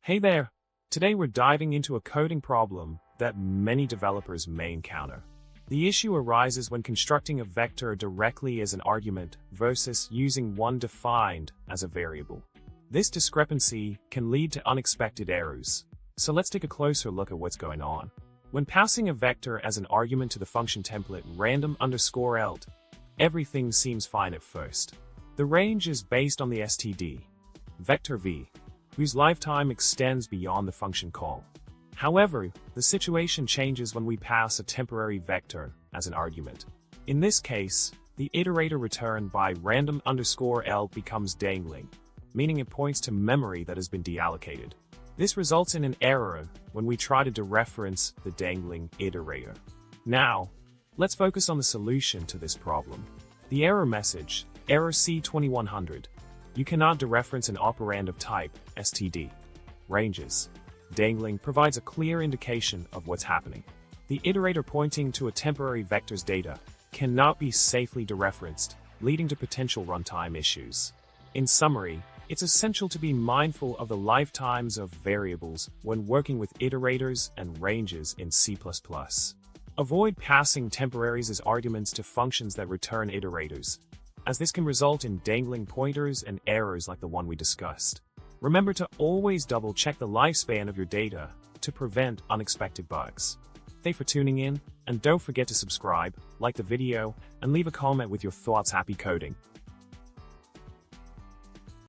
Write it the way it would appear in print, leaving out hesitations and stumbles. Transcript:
Hey there! Today we're diving into a coding problem that many developers may encounter. The issue arises when constructing a vector directly as an argument versus using one defined as a variable. This discrepancy can lead to unexpected errors. So let's take a closer look at what's going on. When passing a vector as an argument to the function template random_eld, everything seems fine at first. The range is based on the std vector v, whose lifetime extends beyond the function call. However, the situation changes when we pass a temporary vector as an argument. In this case, the iterator returned by random_eld becomes dangling, meaning it points to memory that has been deallocated. This results in an error when we try to dereference the dangling iterator. Now, let's focus on the solution to this problem. The error message, error C2100. You cannot dereference an operand of type std-ranges. Dangling provides a clear indication of what's happening. The iterator pointing to a temporary vector's data cannot be safely dereferenced, leading to potential runtime issues. In summary, it's essential to be mindful of the lifetimes of variables when working with iterators and ranges in C++. Avoid passing temporaries as arguments to functions that return iterators, as this can result in dangling pointers and errors like the one we discussed. Remember to always double-check the lifespan of your data to prevent unexpected bugs. Thanks for tuning in, and don't forget to subscribe, like the video, and leave a comment with your thoughts. Happy coding!